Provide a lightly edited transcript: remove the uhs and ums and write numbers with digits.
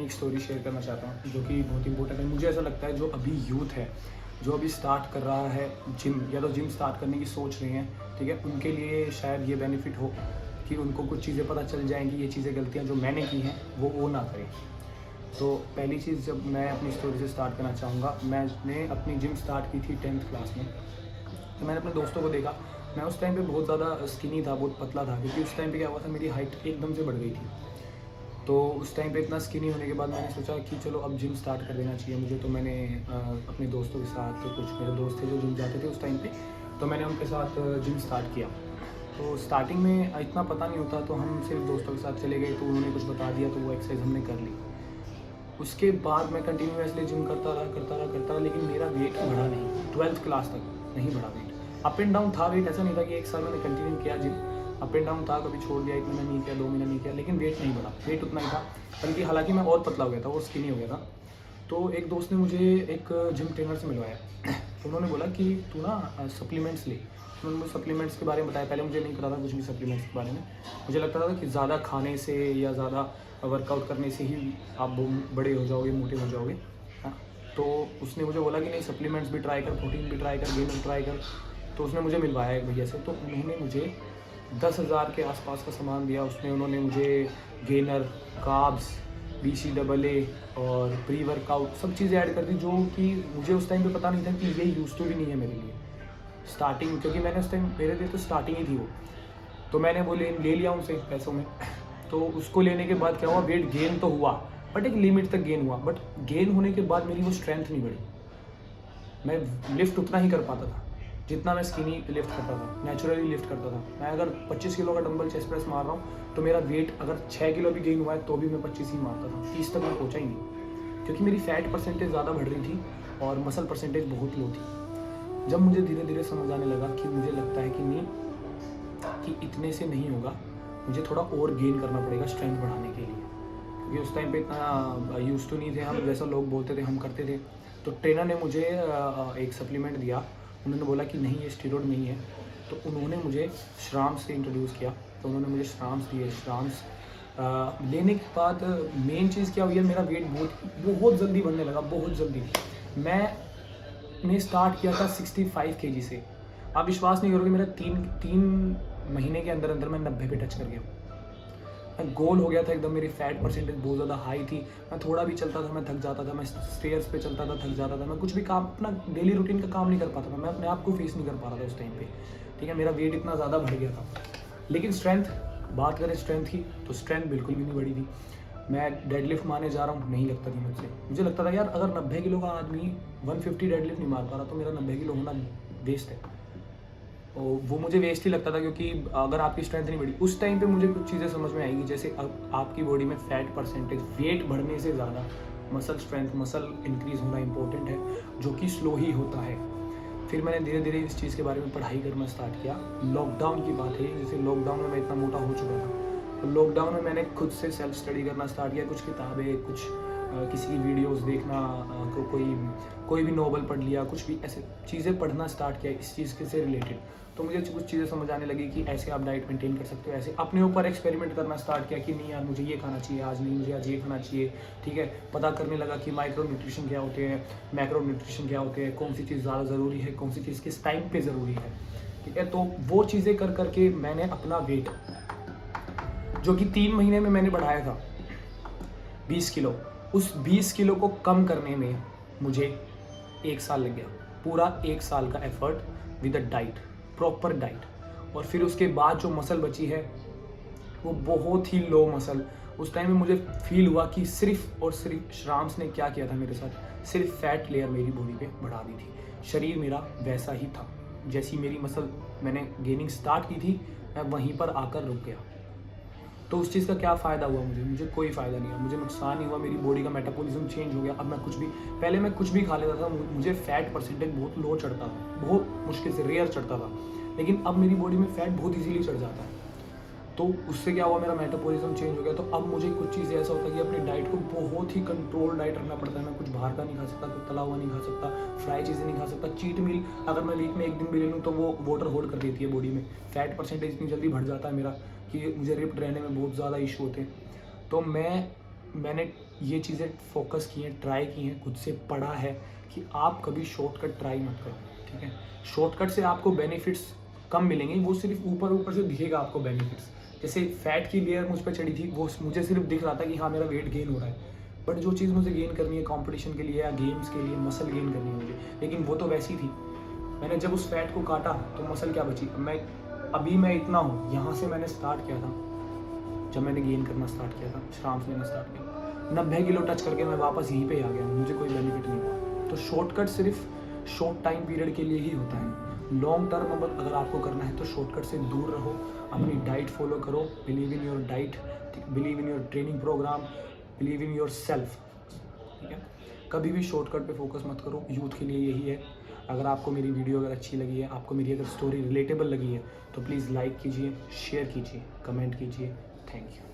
एक story share करना चाहता हूँ जो कि बहुत इंपॉर्टेंट है। मुझे ऐसा लगता है जो अभी यूथ है, जो अभी स्टार्ट कर रहा है जिम, या तो जिम स्टार्ट करने की सोच रहे हैं, ठीक है, उनके लिए शायद ये बेनिफिट हो कि उनको कुछ चीज़ें पता चल जाएंगी, ये चीज़ें गलतियाँ जो मैंने की हैं वो ना करें। तो पहली चीज़, जब मैं अपनी स्टोरी से स्टार्ट करना चाहूँगा, मैंने अपनी जिम स्टार्ट की थी 10th क्लास में। तो मैंने अपने दोस्तों को देखा, मैं उस टाइम पे बहुत ज़्यादा स्किनी था, बहुत पतला था, क्योंकि उस टाइम पे क्या हुआ था, मेरी हाइट एकदम से बढ़ गई थी। तो उस टाइम पे इतना स्किनी होने के बाद मैंने सोचा कि चलो अब जिम स्टार्ट कर देना चाहिए मुझे। तो मैंने अपने दोस्तों के साथ, कुछ मेरे दोस्त थे जो जिम जाते थे उस टाइम पे, तो मैंने उनके साथ जिम स्टार्ट किया। तो स्टार्टिंग में इतना पता नहीं होता, तो हम सिर्फ दोस्तों के साथ चले गए, तो उन्होंने कुछ बता दिया, तो वो एक्सरसाइज हमने कर ली। उसके बाद मैं कंटिन्यूसली जिम करता रहा, लेकिन मेरा वेट बढ़ा नहीं। 12th क्लास तक नहीं बढ़ा वेट। अप एंड डाउन था वेट, ऐसा नहीं था कि एक साल मैंने कंटिन्यू किया जिम, अप एंड डाउन था, कभी छोड़ दिया, 1 महीना नहीं किया, 2 महीना नहीं किया, लेकिन वेट नहीं बढ़ा, वेट उतना ही था। बल्कि हालांकि मैं और पतला हो गया था और स्किनी हो गया था। तो एक दोस्त ने मुझे एक जिम ट्रेनर से मिलवाया। तो उन्होंने बोला कि तू ना सप्लीमेंट्स ले। उन्होंने मुझे सप्लीमेंट्स के बारे में बताया। पहले मुझे नहीं पता था कुछ भी सप्लीमेंट्स के बारे में। मुझे लगता था कि ज़्यादा खाने से या ज़्यादा वर्कआउट करने से ही आप बड़े हो जाओगे, मोटे हो जाओगे। हाँ, तो उसने मुझे बोला कि नहीं, सप्लीमेंट्स भी ट्राई कर, प्रोटीन भी ट्राई कर, गेनर ट्राई कर। तो उसने मुझे मिलवाया एक भैया से। तो उन्होंने मुझे 10,000 के आसपास का सामान दिया। उसमें उन्होंने मुझे गेनर, कार्ब्स, BCAA और प्री वर्कआउट सब चीज़ें ऐड कर दी, जो कि मुझे उस टाइम पे पता नहीं था कि ये यूज टू भी नहीं है मेरे लिए स्टार्टिंग, क्योंकि मैंने उस टाइम, मेरे लिए तो स्टार्टिंग ही थी वो। तो मैंने वो ले लिया उनसे पैसों में। तो उसको लेने के बाद क्या हुआ, वेट गेन तो हुआ, बट एक लिमिट तक गेन हुआ। बट गेन होने के बाद मेरी वो स्ट्रेंथ नहीं बढ़ी। मैं लिफ्ट उतना ही कर पाता था जितना मैं स्किनी लिफ्ट करता था, नेचुरली लिफ्ट करता था। मैं अगर 25 किलो का डंबल चेस्ट प्रेस मार रहा हूँ, तो मेरा वेट अगर 6 किलो भी गेन हुआ है तो भी मैं 25 ही मारता था, 30 तक मैं पहुँचा ही नहीं, क्योंकि मेरी फैट परसेंटेज ज़्यादा बढ़ रही थी और मसल परसेंटेज बहुत लो थी। जब मुझे धीरे धीरे समझ आने लगा कि मुझे लगता है कि नहीं, कि इतने से नहीं होगा, मुझे थोड़ा और गेन करना पड़ेगा स्ट्रेंथ बढ़ाने के लिए, क्योंकि उस टाइम पे इतना यूज टू नहीं थे हम, जैसा लोग बोलते थे हम करते थे। तो ट्रेनर ने मुझे एक सप्लीमेंट दिया। उन्होंने बोला कि नहीं, ये स्टीरॉयड नहीं है। तो उन्होंने मुझे श्राम्स से इंट्रोड्यूस किया। तो उन्होंने मुझे श्राम्स दिए। श्राम्स लेने के बाद मेन चीज़ क्या हुई है, मेरा वेट बहुत जल्दी बढ़ने लगा, बहुत जल्दी। मैंने स्टार्ट किया था 65 kg से। आप विश्वास नहीं करोगे, मेरा तीन महीने के अंदर अंदर मैं 90 पे टच कर गया। मैं गोल हो गया था एकदम। मेरी फैट परसेंटेज बहुत ज़्यादा हाई थी। मैं थोड़ा भी चलता था मैं थक जाता था, मैं स्टेयर्स पे चलता था थक जाता था, मैं कुछ भी काम, अपना डेली रूटीन का काम नहीं कर पाता था, मैं अपने आप को फेस नहीं कर पा रहा था उस टाइम पे, ठीक है। मेरा वेट इतना ज़्यादा बढ़ गया था। लेकिन स्ट्रेंथ, बात करें स्ट्रेंथ की, तो स्ट्रेंथ बिल्कुल भी नहीं बढ़ी थी। मैं डेडलिफ्ट मारने जा रहा हूँ, नहीं लगता थी मुझसे। मुझे लगता था यार, अगर 90 किलो का आदमी 150 डेडलिफ्ट नहीं मार पा रहा, तो मेरा 90 किलो होना वेस्ट है। वो मुझे वेस्ट ही लगता था, क्योंकि अगर आपकी स्ट्रेंथ नहीं बढ़ी। उस टाइम पे मुझे कुछ चीज़ें समझ में आएगी, जैसे अब आपकी बॉडी में फैट परसेंटेज वेट बढ़ने से ज़्यादा मसल स्ट्रेंथ, मसल इंक्रीज होना इंपॉर्टेंट है, जो कि स्लो ही होता है। फिर मैंने धीरे धीरे इस चीज़ के बारे में पढ़ाई करना स्टार्ट किया। लॉकडाउन की बात है, जैसे लॉकडाउन में मैं इतना मोटा हो चुका था, तो लॉकडाउन में मैंने खुद से सेल्फ स्टडी करना स्टार्ट किया। कुछ किताबें, कुछ किसी की वीडियोस देखना, कोई भी नॉवल पढ़ लिया, कुछ भी ऐसे चीज़ें पढ़ना स्टार्ट किया इस चीज़ के से रिलेटेड। तो मुझे कुछ चीज़ें समझ आने लगी कि ऐसे आप डाइट मेंटेन कर सकते हो। ऐसे अपने ऊपर एक्सपेरिमेंट करना स्टार्ट किया कि नहीं यार, मुझे ये खाना चाहिए आज, नहीं मुझे आज ये खाना चाहिए, ठीक है। पता करने लगा कि माइक्रो न्यूट्रिशन क्या होते हैं, मैक्रो न्यूट्रिशन क्या होते हैं, कौन सी चीज़ ज़्यादा ज़रूरी है, कौन सी चीज़ किस टाइम पर ज़रूरी है, ठीक है। तो वो चीज़ें कर करके मैंने अपना वेट, जो कि 3 महीने में मैंने बढ़ाया था 20 किलो, उस 20 किलो को कम करने में मुझे 1 साल लग गया। पूरा 1 साल का effort with a diet, proper diet. और फिर उसके बाद जो मसल बची है, वो बहुत ही लो मसल। उस टाइम में मुझे फील हुआ कि सिर्फ और सिर्फ श्राम्स ने क्या किया था मेरे साथ, सिर्फ फैट लेयर मेरी बॉडी पे बढ़ा दी थी। शरीर मेरा वैसा ही था, जैसी मेरी मसल मैंने गेनिंग स्टार्ट की थी, मैं वहीं पर आकर रुक गया। तो उस चीज़ का क्या फ़ायदा हुआ मुझे कोई फ़ायदा नहीं हुआ, मुझे नुकसान ही हुआ। मेरी बॉडी का मेटाबॉलिज्म चेंज हो गया। अब मैं पहले मैं कुछ भी खा लेता था, मुझे फैट परसेंटेज बहुत लो चढ़ता था, बहुत मुश्किल से, रेयर चढ़ता था। लेकिन अब मेरी बॉडी में फैट बहुत ईजीली चढ़ जाता है। तो उससे क्या हुआ, मेरा मेटाबॉलिज्म चेंज हो गया। तो अब मुझे कुछ चीज़ें ऐसा होता है कि अपनी डाइट को बहुत ही कंट्रोल डाइट रखना पड़ता है। मैं कुछ बाहर का नहीं खा सकता, कुछ तला हुआ नहीं खा सकता, फ्राई चीज़ें नहीं खा सकता। चीट मील अगर मैं वीक में 1 दिन भी ले लूँ, तो वो वाटर होल्ड कर देती है बॉडी में। फैट परसेंटेज इतनी जल्दी बढ़ जाता है मेरा कि मुझे रिप्ड रहने में बहुत ज़्यादा इशू होते हैं। तो मैंने ये चीज़ें फोकस की हैं, ट्राई की हैं, खुद से पढ़ा है कि आप कभी शॉर्टकट ट्राई मत करो, ठीक है। शॉर्टकट से आपको बेनिफिट्स कम मिलेंगे, वो सिर्फ ऊपर ऊपर से दिखेगा आपको बेनिफिट्स। जैसे फैट की लेयर मुझ पर चढ़ी थी, वो मुझे सिर्फ दिख रहा था कि हाँ मेरा वेट गेन हो रहा है, बट जो चीज़ मुझे गेन करनी है कंपटीशन के लिए या गेम्स के लिए, मसल गेन करनी है मुझे, लेकिन वो तो वैसी थी। मैंने जब उस फैट को काटा तो मसल क्या बची। अभी मैं इतना हूँ, यहाँ से मैंने स्टार्ट किया था, जब मैंने गेन करना स्टार्ट किया था, शाम से मैंने स्टार्ट किया, 90 किलो टच करके मैं वापस यहीं पे आ गया, मुझे कोई बेनिफिट नहीं हुआ। तो शॉर्टकट सिर्फ शॉर्ट टाइम पीरियड के लिए ही होता है। लॉन्ग टर्म अगर आपको करना है तो शॉर्टकट से दूर रहो, अपनी डाइट फॉलो करो, believe in your diet, believe in your training programme, believe in yourself, ठीक है। कभी भी शॉर्टकट पे फोकस मत करो, यूथ के लिए यही है। अगर आपको मेरी वीडियो अगर अच्छी लगी है, आपको मेरी अगर स्टोरी रिलेटेबल लगी है, तो प्लीज़ लाइक कीजिए, शेयर कीजिए, कमेंट कीजिए। Thank you.